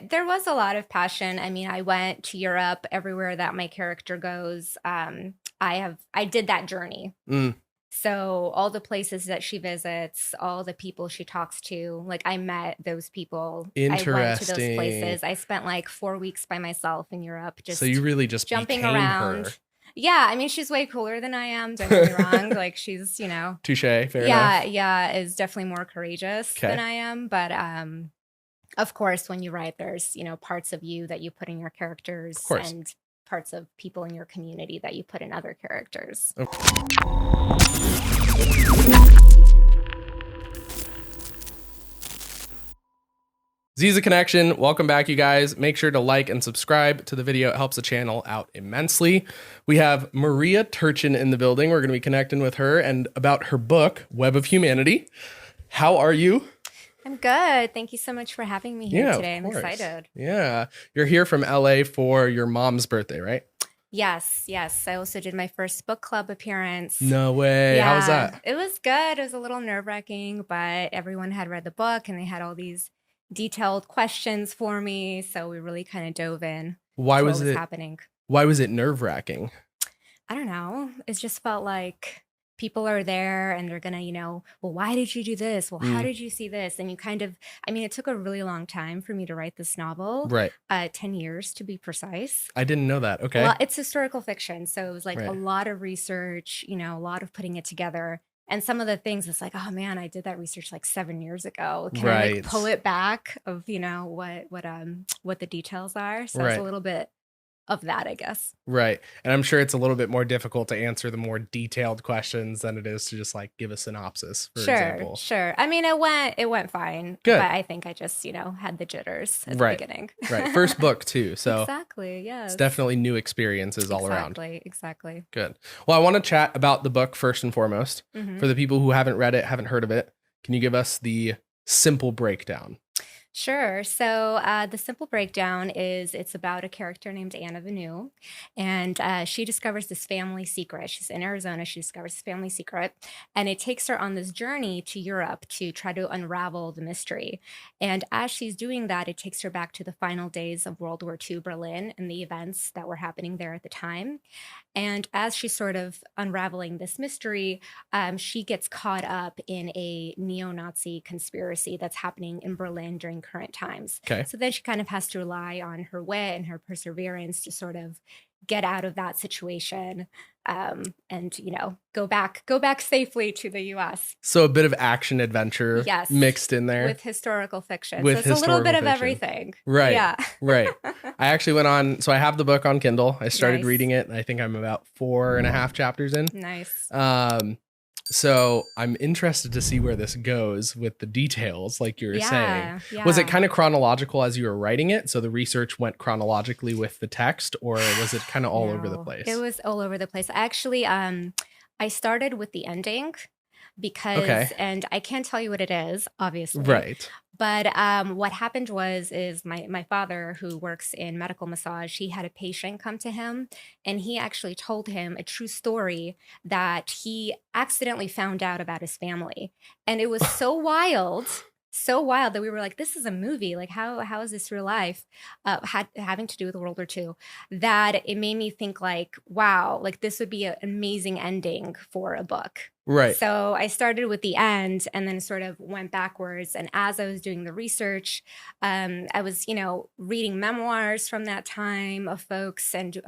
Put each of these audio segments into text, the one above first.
There was a lot of passion. I mean, I went to Europe everywhere that my character goes. I did that journey. Mm, So all the places that she visits, all the people she talks to, like I met those people. I went to those interesting. places. I spent like 4 weeks by myself in Europe, So you just really just jumping became her. around. Yeah, I mean, she's way cooler than I am. Don't get me wrong. Like she's, Touche, fair yeah, enough. yeah, is definitely more courageous than Okay, I am. But of course, when you write, there's, parts of you that you put in your of characters course. and parts of people in your community that you put in other characters. Ziza Connection, welcome back, you guys. Make sure to like and subscribe to the video. It helps the channel out immensely. We have Maria Turchin in the building. We're going to be connecting with her and about her book, Web of Humanity. How are you? I'm good. Thank you so much for having me here Yeah, today. of I'm course. excited. Yeah. You're here from LA for your mom's birthday, right? Yes, yes. I also did my first book club appearance. No way. How was Yeah, that? it was good. It was a little nerve-wracking, but everyone had read the book and they had all these detailed questions for me. So we really kind of dove in Why to what was was it happening. why was it nerve-wracking? I don't know. It just felt like people are there and they're gonna, well, why did you do this? Well, how Mm, did you see this? And you kind of, I mean, it took a really long time for me to write this novel, right. 10 years to be precise. I didn't know that. Okay. Well, it's historical fiction. So it was like a Right. lot of research, a lot of putting it together. And some of the things, it's like, oh man, I did that research like 7 years ago. Can I like Right. pull it back of, what the details are? So it's a Right. little bit of that, I guess. Right. And I'm sure it's a little bit more difficult to answer the more detailed questions than it is to just like give a synopsis, for Sure, example. sure. I mean, it went fine, but Good. I think I just, had the jitters at the Right. beginning. Right. First book too. So Exactly. it's Yes. definitely new experiences all around. Exactly. Exactly. Good. Well, I want to chat about the book first and foremost. Hmm. For the people who haven't read it, haven't heard of it, can you give us the simple breakdown? Sure. So the simple breakdown is it's about a character named Anna Vanu, and she discovers this family secret. She's in Arizona. She discovers this family secret, and it takes her on this journey to Europe to try to unravel the mystery. And as she's doing that, it takes her back to the final days of World War II Berlin and the events that were happening there at the time. And as she's sort of unraveling this mystery, she gets caught up in a neo-Nazi conspiracy that's happening in Berlin during current times. Okay. So then she kind of has to rely on her wit and her perseverance to sort of get out of that situation, and go back safely to the U.S. So a bit of action adventure Yes, mixed in there with historical fiction. with So it's a little bit historical of fiction. everything. Right. Yeah. Right. I actually went on, so I have the book on Kindle. I started Nice. reading it, and I think I'm about 4.5 chapters in. Nice. So I'm interested to see where this goes with the details, like you were saying. Yeah. Was it kind of chronological as you were writing it? So the research went chronologically with the text, or was it kind of all over the No, place? it was all over the place. Actually, I started with the ending Okay. and I can't tell you what it is, obviously. Right. But what happened is my father, who works in medical massage, he had a patient come to him, and he actually told him a true story that he accidentally found out about his family, and it was so wild that we were like, this is a movie. Like, how is this real life? Having to do with World War II, that it made me think like, wow, like this would be an amazing ending for a book. Right. So I started with the end and then sort of went backwards. And as I was doing the research, I was, reading memoirs from that time of folks, and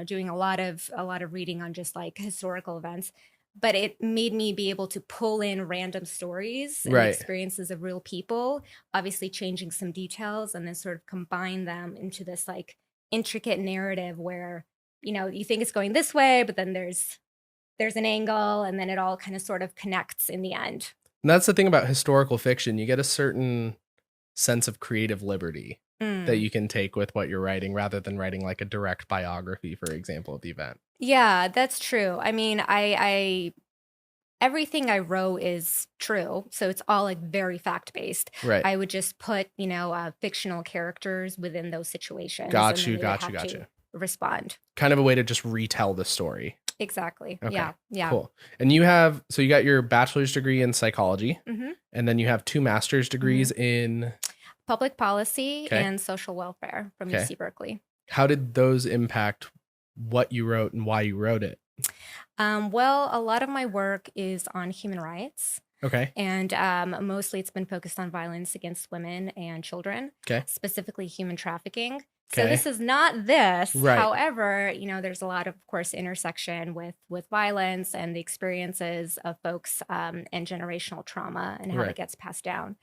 doing a lot of reading on just like historical events. But it made me be able to pull in random stories and Right. experiences of real people, obviously changing some details, and then sort of combine them into this like intricate narrative where, you think it's going this way, but then there's an angle, and then it all kind of sort of connects in the end. And that's the thing about historical fiction. You get a certain sense of creative liberty that you can take with what you're writing rather than writing like a direct biography, for example, of the event. Yeah, that's true. I mean, I everything I wrote is true, so it's all like very fact based. Right. I would just put fictional characters within those situations. Got and you, then they would got you, have got to you. respond. Kind of a way to just retell the story. Exactly. Okay. Yeah. Cool. And you got your bachelor's degree in psychology, Hmm. and then you have 2 master's degrees in public policy Okay. and social welfare from Okay. UC Berkeley. How did those impact what you wrote and why you wrote it? Well, a lot of my work is on human rights. Okay. And mostly it's been focused on violence against women and children, Okay. specifically human trafficking. So Okay. this is not this. Right. However, there's a lot of course, intersection with violence and the experiences of folks and generational trauma and how Right. it gets passed down.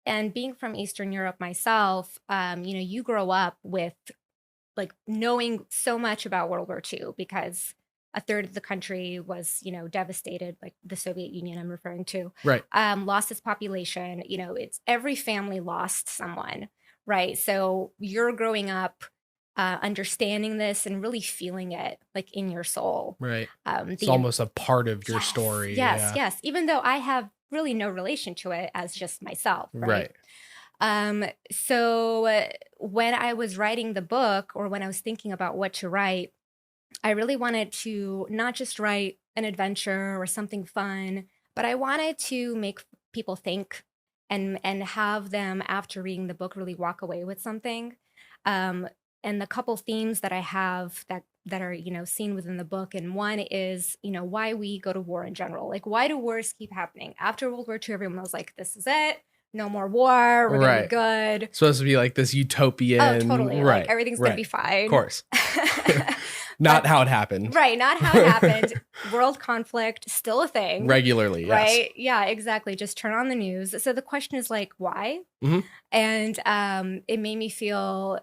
And being from Eastern Europe myself, you grow up with like knowing so much about World War II because a third of the country was, devastated, like the Soviet Union I'm referring to, Right. lost its population. It's every family lost someone, right? So you're growing up understanding this and really feeling it like in your soul. Right. It's almost a part of your story. Yes. Even though I have really no relation to it as just myself, right? So when I was writing the book or when I was thinking about what to write, I really wanted to not just write an adventure or something fun, but I wanted to make people think and have them after reading the book really walk away with something. And the couple themes that I have that are seen within the book, and one is why we go to war in general. Like, why do wars keep happening? After World War II, everyone was like, "This is it. No more war. We're gonna be good." It's supposed to be like this utopian. Oh, totally. Right. Like everything's gonna be fine. Of course. Not how it happened. Right. Not how it happened. World conflict, still a thing. Regularly, yes. Right? Yeah, exactly. Just turn on the news. So the question is like, why? Mm-hmm. And it made me feel,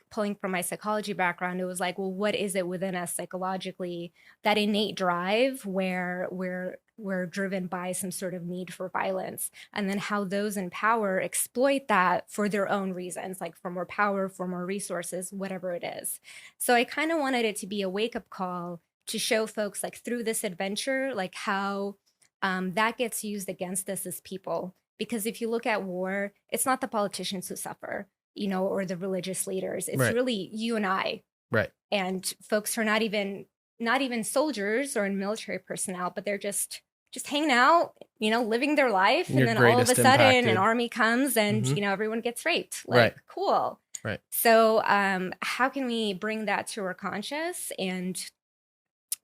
pulling from my psychology background, it was like, well, what is it within us psychologically, that innate drive where we're driven by some sort of need for violence, and then how those in power exploit that for their own reasons, like for more power, for more resources, whatever it is. So I kind of wanted it to be a wake-up call to show folks like through this adventure, like how that gets used against us as people. Because if you look at war, it's not the politicians who suffer, or the religious leaders. It's really you and I. Right. And folks who are not even soldiers or military personnel, but they're just hanging out, living their life. And then all of a sudden an army comes and, everyone gets raped. Like, cool. Right. So how can we bring that to our conscious and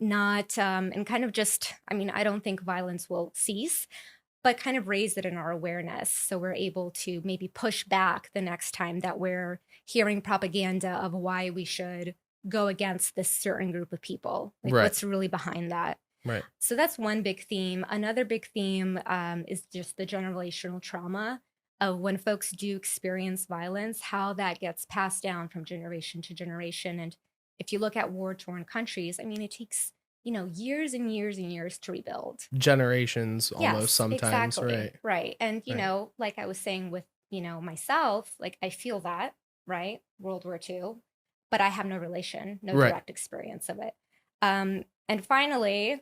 not, and kind of just, I don't think violence will cease, but kind of raise it in our awareness so we're able to maybe push back the next time that we're hearing propaganda of why we should go against this certain group of people. Like, what's really behind that? Right. So that's one big theme. Another big theme is just the generational trauma of when folks do experience violence, how that gets passed down from generation to generation. And if you look at war-torn countries, it takes years and years and years to rebuild. Generations almost sometimes. Exactly. Right. And, like I was saying with, myself, like I feel that, right? World War II, but I have no relation, no direct experience of it. And finally,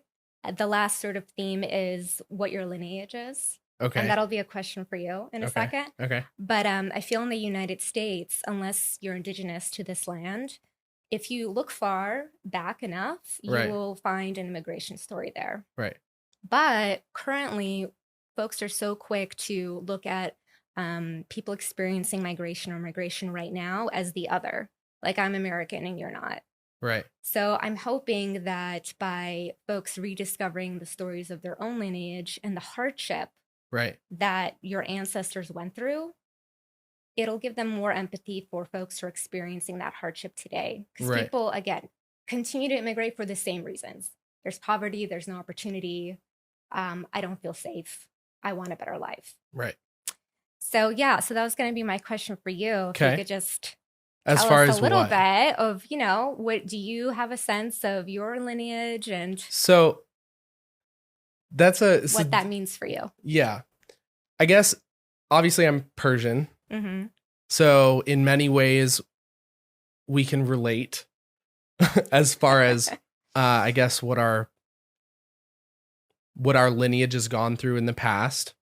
the last sort of theme is what your lineage is. Okay. And that'll be a question for you in a second. Okay. But I feel in the United States, unless you're indigenous to this land, if you look far back enough, you will find an immigration story there. Right. But currently, folks are so quick to look at people experiencing migration or migration right now as the other. Like, I'm American and you're not. Right. So I'm hoping that by folks rediscovering the stories of their own lineage and the hardship that your ancestors went through, it'll give them more empathy for folks who are experiencing that hardship today. Because people, again, continue to immigrate for the same reasons. There's poverty, there's no opportunity. I don't feel safe. I want a better life. Right. So that was going to be my question for you. Okay. If you could just as far as a little bit of, what do you have a sense of your lineage and so that's what that means for you? Yeah. I guess obviously I'm Persian. Mm-hmm. So in many ways we can relate as far as I guess what our lineage has gone through in the past,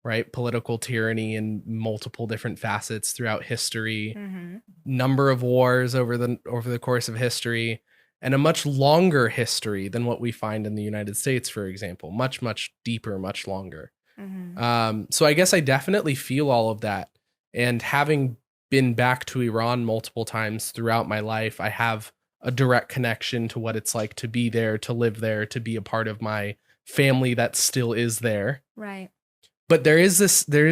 right? Political tyranny in multiple different facets throughout history, number of wars over the course of history, and a much longer history than what we find in the United States, for example, much, much deeper, much longer. So I guess I definitely feel all of that And having been back to Iran multiple times throughout my life, I have a direct connection to what it's like to be there, to live there, to be a part of my family that still is there. Right. But there is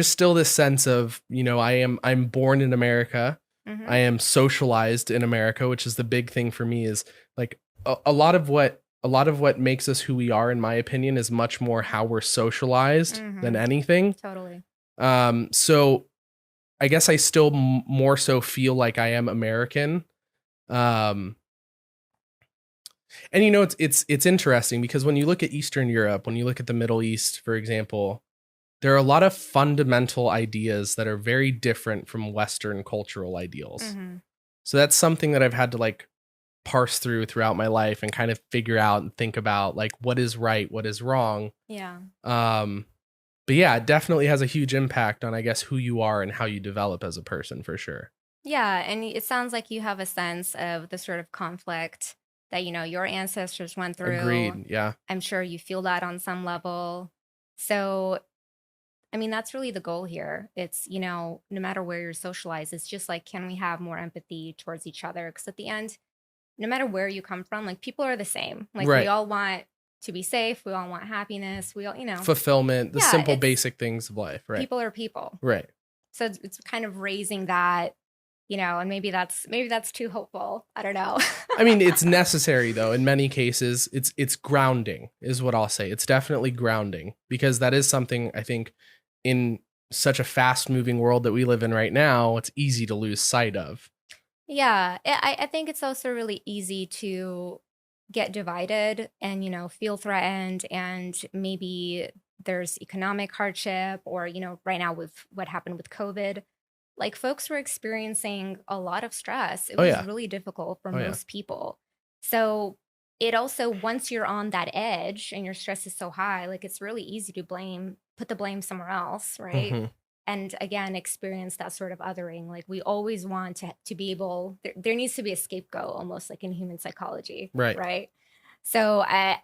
still this sense of, I'm born in America. Mm-hmm. I am socialized in America, which is the big thing for me, is like a lot of what makes us who we are, in my opinion, is much more how we're socialized than anything. Totally. So I guess I still more so feel like I am American. And it's interesting because when you look at Eastern Europe, when you look at the Middle East, for example, there are a lot of fundamental ideas that are very different from Western cultural ideals. Mm-hmm. So that's something that I've had to like parse throughout my life and kind of figure out and think about, like, what is right, what is wrong. Yeah. But yeah, it definitely has a huge impact on, I guess, who you are and how you develop as a person, for sure. Yeah, and it sounds like you have a sense of the sort of conflict that, your ancestors went through. Agreed, yeah. I'm sure you feel that on some level. So, I mean, that's really the goal here. It's, no matter where you're socialized, it's just like, can we have more empathy towards each other? Because at the end, no matter where you come from, like, people are the same. Like, Right. We all want to be safe. We all want happiness. We all, fulfillment, the simple, basic things of life. Right. People are people. Right. So it's kind of raising that, and maybe that's too hopeful. I don't know. I mean, it's necessary though. In many cases, it's grounding is what I'll say. It's definitely grounding, because that is something I think in such a fast moving world that we live in right now, it's easy to lose sight of. Yeah. I think it's also really easy to get divided and, feel threatened, and maybe there's economic hardship, or, right now with what happened with COVID, like, folks were experiencing a lot of stress. It was really difficult for most people. So it also, once you're on that edge and your stress is so high, like, it's really easy to put the blame somewhere else, right? Mm-hmm. And again, experience that sort of othering. Like, we always want to be able, there needs to be a scapegoat, almost like in human psychology. Right. So I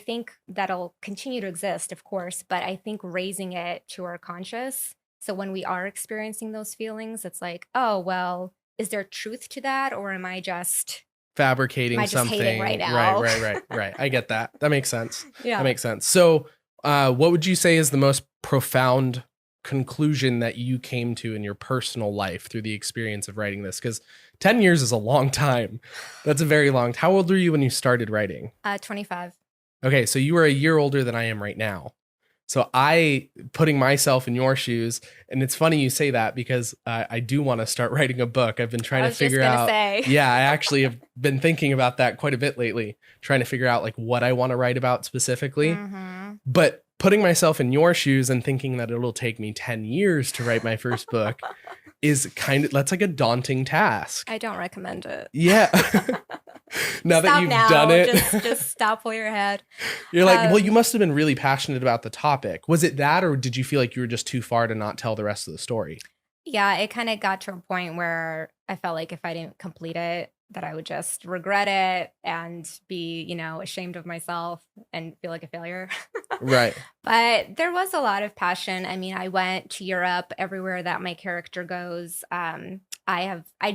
think that'll continue to exist, of course, but I think raising it to our conscious. So when we are experiencing those feelings, it's like, oh, well, is there truth to that? Or am I just fabricating something hating right now? Right. I get that. That makes sense. Yeah. That makes sense. So what would you say is the most profound conclusion that you came to in your personal life through the experience of writing this? Because 10 years is a long time. That's a very long time. How old were you when you started writing? 25. Okay, so you were a year older than I am right now. So putting myself in your shoes, and it's funny you say that, because I do want to start writing a book. I've been trying to figure out. Yeah, I actually have been thinking about that quite a bit lately, trying to figure out like what I want to write about specifically. Mm-hmm. But putting myself in your shoes and thinking that it'll take me 10 years to write my first book is that's like a daunting task. I don't recommend it. Yeah. Now that you've done it, just stop while you're ahead. You're like, well, you must have been really passionate about the topic. Was it that, or did you feel like you were just too far to not tell the rest of the story? Yeah, it kind of got to a point where I felt like if I didn't complete it, that I would just regret it and be, ashamed of myself and feel like a failure. Right. But there was a lot of passion. I mean, I went to Europe, everywhere that my character goes. I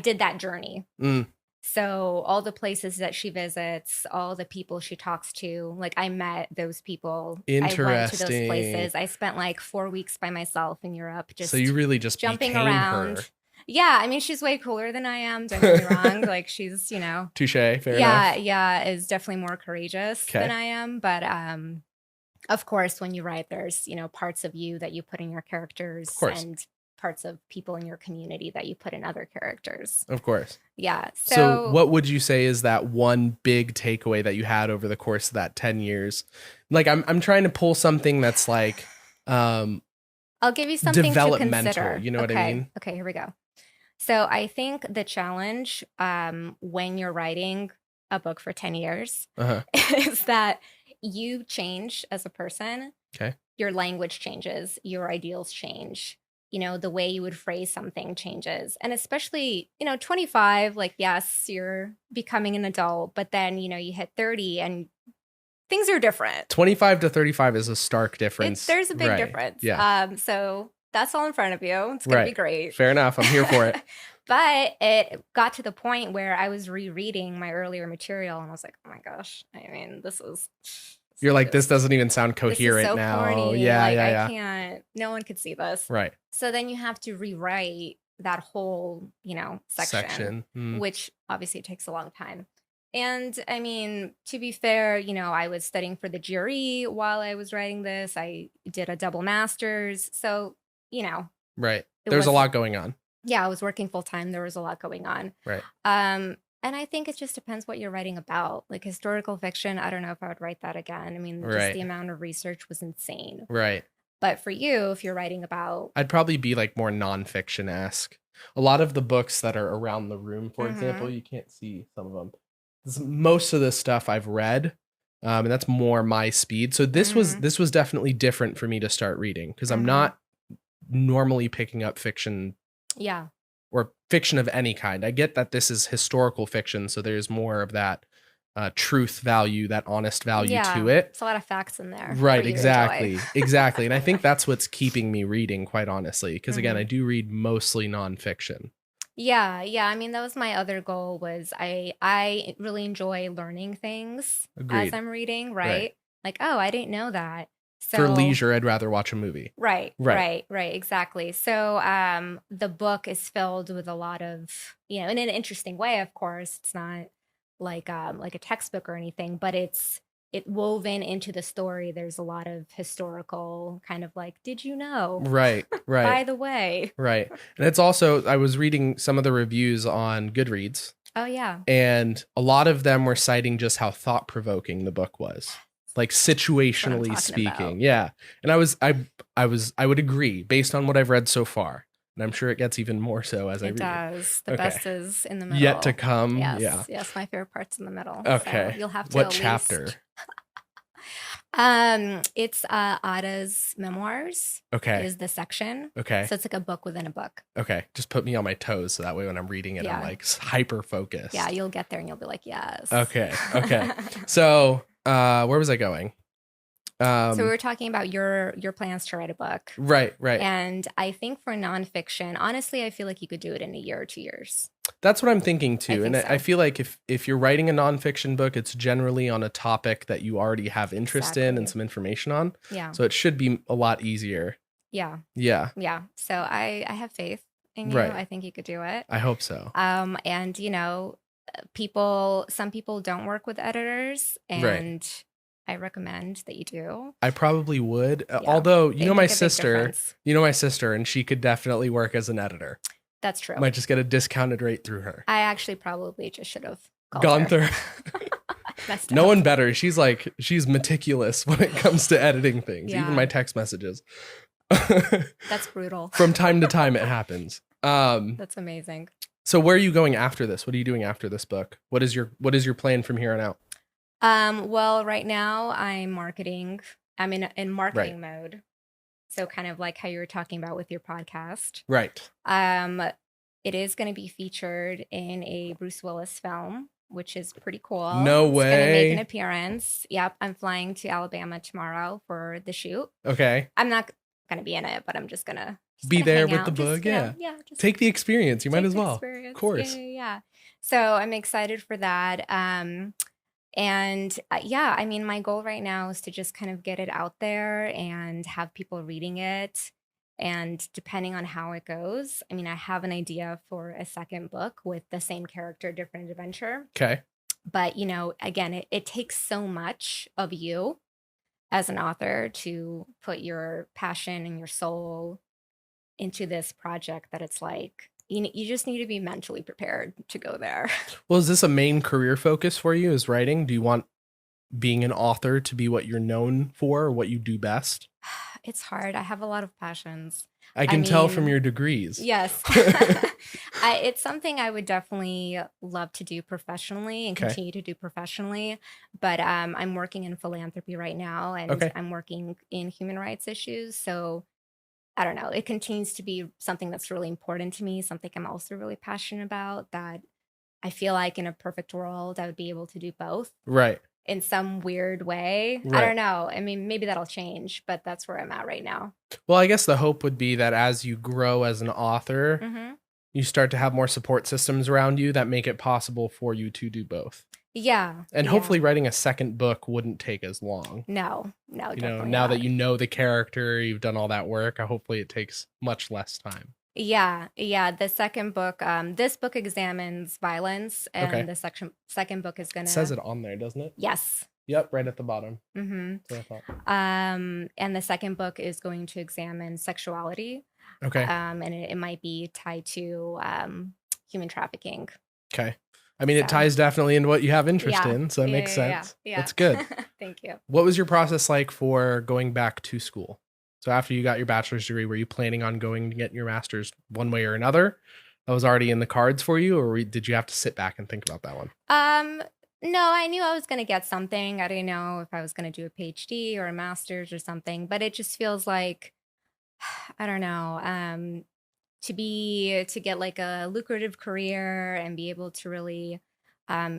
did that journey. So all the places that she visits, all the people she talks to, like, I met those people. Interesting. I went to those places. I spent like 4 weeks by myself in Europe. So you really just jumping became around. Her. Yeah, I mean, she's way cooler than I am. Don't get me wrong. Like, she's, Touche, fair enough. Yeah, is definitely more courageous than I am. But of course, when you write, there's, parts of you that you put in your characters, and parts of people in your community that you put in other characters. Of course. Yeah. So what would you say is that one big takeaway that you had over the course of that 10 years? Like, I'm trying to pull something that's like, I'll give you something developmental, to consider. You know what I mean? Okay, here we go. So I think the challenge when you're writing a book for 10 years is that you change as a person. Okay. Your language changes, your ideals change. The way you would phrase something changes. And especially, 25, like, yes, you're becoming an adult, but then, you hit 30 and things are different. 25 to 35 is a stark difference. There's a big difference. Yeah. So That's all in front of you. It's going to be Right. great. Fair enough. I'm here for it. But it got to the point where I was rereading my earlier material and I was like, oh my gosh, I mean, You're like, this just, doesn't even sound this is coherent so now. corny. Yeah, Like, yeah, I yeah. can't, no one could see this. Right. So then you have to rewrite that whole, section. Which obviously takes a long time. And I mean, to be fair, I was studying for the jury while I was writing this. I did a double master's. So, Right. it There's a was, lot going on. yeah, I was working full time. There was a lot going on. Right. And I think it just depends what you're writing about. Like historical fiction, I don't know if I would write that again. I mean, just Right. the amount of research was insane. Right. But for you, if you're writing about, I'd probably be like more nonfiction-esque. A lot of the books that are around the room, for example, you can't see some of them. Most of this stuff I've read, and that's more my speed. So this was definitely different for me to start reading because I'm not normally picking up fiction. Yeah. Or fiction of any kind. I get that this is historical fiction, so there's more of that truth value, that honest value to it. It's a lot of facts in there. Right, exactly. Exactly. And I think that's what's keeping me reading, quite honestly. Because again, I do read mostly nonfiction. Yeah. I mean, that was my other goal was I really enjoy learning things as I'm reading, right? Like, oh, I didn't know that. So, for leisure, I'd rather watch a movie. Right, exactly. So the book is filled with a lot of, in an interesting way, of course. It's not like a textbook or anything, but it woven into the story. There's a lot of historical kind of like, did you know? Right. By the way. Right. And it's also, I was reading some of the reviews on Goodreads. Oh, yeah. And a lot of them were citing just how thought-provoking the book was. Like situationally speaking. Yeah. And I would agree based on what I've read so far. And I'm sure it gets even more so as I read. It does. The best is in the middle. Yet to come. Yes. Yeah. Yes, my favorite part's in the middle. Okay. So you'll have to what chapter? It's Ada's memoirs. Okay. Is the section. Okay. So it's like a book within a book. Okay. Just put me on my toes so that way when I'm reading it, I'm like hyper focused. Yeah, you'll get there and you'll be like, yes. Okay. So where was I going? So we were talking about your plans to write a book. Right. And I think for nonfiction, honestly, I feel like you could do it in a year or 2 years. That's what I'm thinking too. I feel like if you're writing a nonfiction book, it's generally on a topic that you already have interest in and some information on. Yeah. So it should be a lot easier. Yeah. So I have faith in you. I think you could do it. I hope so. And some people don't work with editors, and I recommend that you do. I probably would. Although, my sister, and she could definitely work as an editor. That's true. Might just get a discounted rate through her. I actually probably just should have gone through. No one better. She's meticulous when it comes to editing things, even my text messages. That's brutal. From time to time, it happens. That's amazing. So where are you going after this? What are you doing after this book? What is your plan from here on out? Well, right now I'm marketing. I'm in marketing mode. So kind of like how you were talking about with your podcast. Right. It is going to be featured in a Bruce Willis film, which is pretty cool. No way. It's going to make an appearance. Yep. I'm flying to Alabama tomorrow for the shoot. Okay. I'm not going to be in it, but I'm just going to be there with the book. Yeah. Just take the experience. You might as well. Of course. Yeah. So I'm excited for that. And I mean, my goal right now is to just kind of get it out there and have people reading it. And depending on how it goes, I mean, I have an idea for a second book with the same character, different adventure. Okay. But, again, it takes so much of you as an author to put your passion and your soul into this project that it's like, you just need to be mentally prepared to go there. Well, is this a main career focus for you, is writing? Do you want being an author to be what you're known for or what you do best? It's hard. I have a lot of passions. I mean, tell from your degrees. Yes. It's something I would definitely love to do professionally and continue to do professionally. But I'm working in philanthropy right now, and I'm working in human rights issues. So I don't know. It continues to be something that's really important to me, something I'm also really passionate about, that I feel like in a perfect world, I would be able to do both. Right. in some weird way. I Right. don't know. I mean, maybe that'll change, but that's where I'm at right now. Well, I guess the hope would be that as you grow as an author, Mm-hmm. you start to have more support systems around you that make it possible for you to do both. Yeah. And Yeah. hopefully writing a second book wouldn't take as long. No, definitely Now not. that you know the character, you've done all that work, hopefully it takes much less time. Yeah. The second book, this book examines violence, and Okay. the second book is It gonna. says it on there, doesn't it? Yes. Yep, right at the bottom. Mm-hmm. That's what I thought. And the second book is going to examine sexuality. Okay. And it might be tied to human trafficking. Okay. I mean, it ties definitely into what you have interest in, so it makes sense. Yeah. That's good. Thank you. What was your process like for going back to school? So after you got your bachelor's degree, were you planning on going to get your master's one way or another? That was already in the cards for you, or did you have to sit back and think about that one? No, I knew I was going to get something. I didn't know if I was going to do a PhD or a master's or something, but it just feels like, I don't know, to get like a lucrative career and be able to really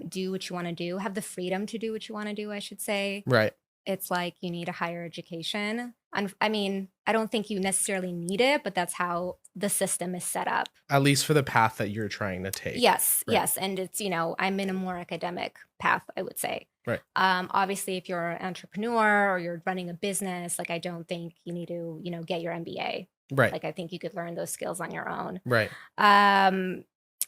do what you want to do, have the freedom to do what you want to do, I should say. Right. It's like you need a higher education. I mean, I don't think you necessarily need it, but that's how the system is set up. At least for the path that you're trying to take. Yes, right. yes. And it's, I'm in a more academic path, I would say. Right. Obviously, if you're an entrepreneur or you're running a business, like I don't think you need to, get your MBA. Right. Like I think you could learn those skills on your own. Right.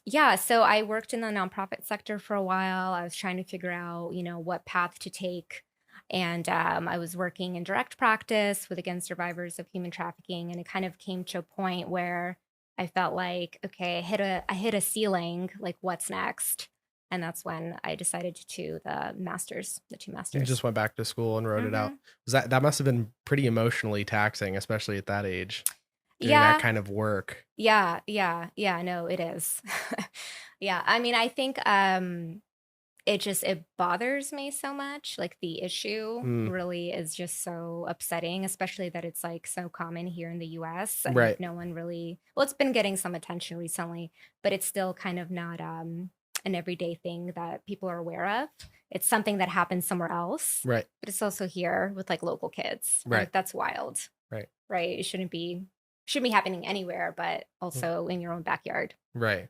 Yeah, so I worked in the nonprofit sector for a while. I was trying to figure out, what path to take. And I was working in direct practice against survivors of human trafficking. And it kind of came to a point where I felt like, okay, I hit a ceiling, like what's next? And that's when I decided to do the two masters. You just went back to school and wrote it out. Was that must have been pretty emotionally taxing, especially at that age, doing that kind of work. Yeah, no, it is. Yeah, I mean, I think it bothers me so much. Like the issue really is just so upsetting, especially that it's like so common here in the US. And right. No one really, well, it's been getting some attention recently, but it's still kind of not an everyday thing that people are aware of. It's something that happens somewhere else. Right. But it's also here with like local kids. Right. Like, that's wild. Right. Right. It shouldn't be happening anywhere, but also in your own backyard. Right.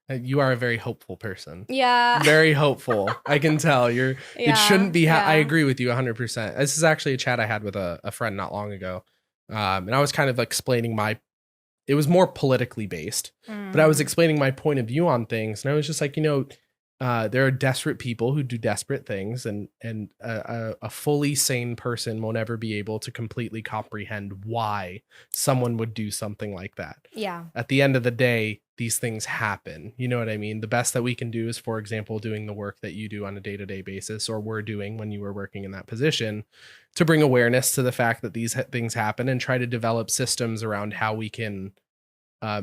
You are a very hopeful person. Yeah. Very hopeful. I can tell it shouldn't be. I agree with you 100%. This is actually a chat I had with a friend not long ago. And I was kind of explaining it was more politically based, but I was explaining my point of view on things. And I was just like, there are desperate people who do desperate things, and a fully sane person won't ever be able to completely comprehend why someone would do something like that. Yeah. At the end of the day, these things happen. You know what I mean? The best that we can do is, for example, doing the work that you do on a day-to-day basis, or were doing when you were working in that position, to bring awareness to the fact that these things happen and try to develop systems around how we can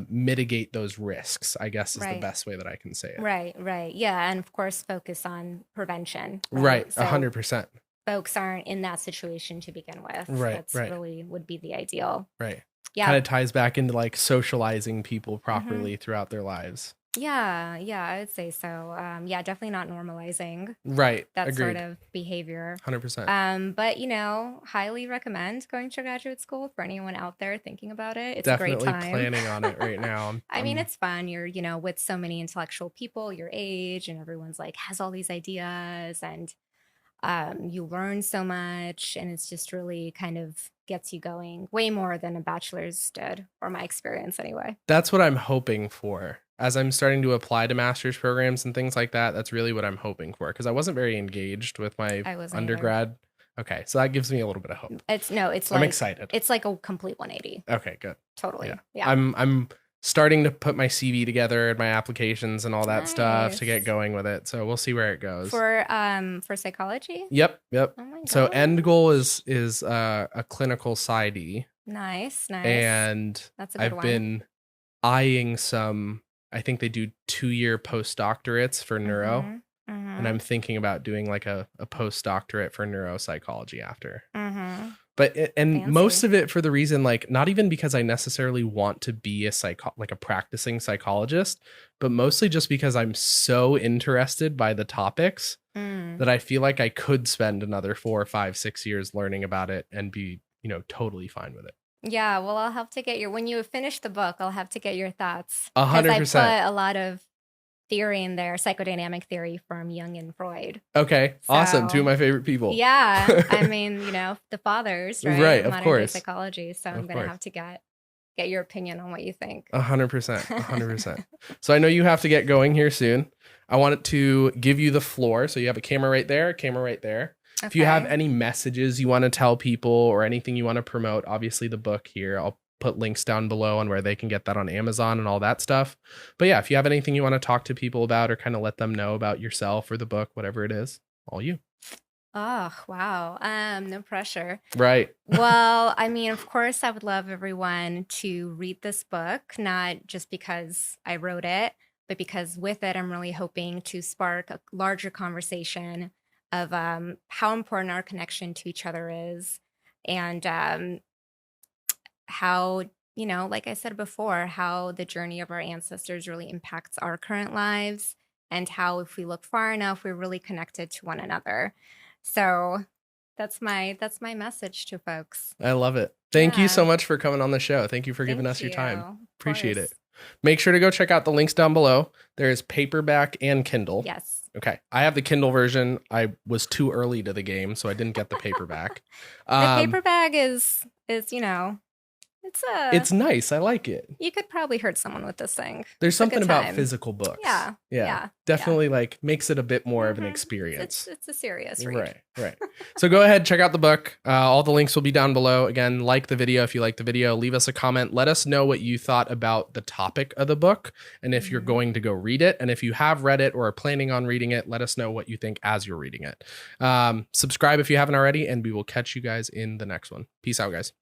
mitigate those risks, I guess is the best way that I can say it. Right. Yeah. And of course, focus on prevention. Right. 100%. Folks aren't in that situation to begin with. Right. That's really would be the ideal. Right. Yeah. Kind of ties back into socializing people properly throughout their lives. Yeah, I would say so. Yeah, definitely not normalizing that Agreed. Sort of behavior. 100%. But highly recommend going to graduate school for anyone out there thinking about it. It's definitely a great time. Planning on it right now. I mean, it's fun. You're, with so many intellectual people your age, and everyone's has all these ideas, and you learn so much, and it's just really kind of gets you going way more than a bachelor's did, or my experience anyway. That's what I'm hoping for. As I'm starting to apply to master's programs and things like that, that's really what I'm hoping for, because I wasn't very engaged with my undergrad. Either. Okay, so that gives me a little bit of hope. I'm excited. It's like a complete 180. Okay, good. Totally. Yeah. I'm starting to put my CV together and my applications and all that stuff to get going with it. So we'll see where it goes. For psychology? Yep. Oh my God. So end goal is a clinical PsyD. Nice. And that's a good I've been eyeing some. I think they do 2-year postdoctorates for neuro. And I'm thinking about doing a postdoctorate for neuropsychology after. And most Fancy. of it for the reason, like, not even because I necessarily want to be like a practicing psychologist, but mostly just because I'm so interested by the topics Mm. that I feel like I could spend another 4, 5, 6 years learning about it and be, totally fine with it. Yeah, well, I'll have to get when you finish the book, I'll have to get your thoughts A because hundred I put percent. a lot of theory in there, psychodynamic theory from Jung and Freud. Okay. Awesome. Two of So, my favorite people. yeah, I mean, the fathers, right, Right. of Of modern day course. psychology. So I'm Of gonna course. have to get your opinion on what you think. 100%. 100%. So I know you have to get going here soon. I wanted to give you the floor. So you have a camera right there, a camera right there. If you have Okay. any messages you want to tell people or anything you want to promote, obviously the book here, I'll put links down below on where they can get that on Amazon and all that stuff. But yeah, if you have anything you want to talk to people about or kind of let them know about yourself or the book, whatever it is, all you. Oh, wow. No pressure. Right. Well, I mean, of course, I would love everyone to read this book, not just because I wrote it, but because with it, I'm really hoping to spark a larger conversation of how important our connection to each other is and how, like I said before, how the journey of our ancestors really impacts our current lives and how if we look far enough, we're really connected to one another. So that's my message to folks. I love it. Thank you Yeah. so much for coming on the show. Thank you for giving Thank us your you. time. Of Appreciate course. it. Make sure to go check out the links down below. There is paperback and Kindle. Yes. Okay. I have the Kindle version. I was too early to the game, so I didn't get the paperback. The paper bag is It's nice. I like it. you could probably hurt someone with this thing. There's It's a something good about time. physical books. Yeah. Yeah. Yeah. Definitely like makes it a bit more of an Mhm. experience. It's a serious read. Right, right. So go ahead, check out the book. All the links will be down below. Again, like the video if you like the video. Leave us a comment. Let us know what you thought about the topic of the book and if you're Mhm. going to go read it. And if you have read it or are planning on reading it, let us know what you think as you're reading it. Subscribe if you haven't already, and we will catch you guys in the next one. Peace out, guys.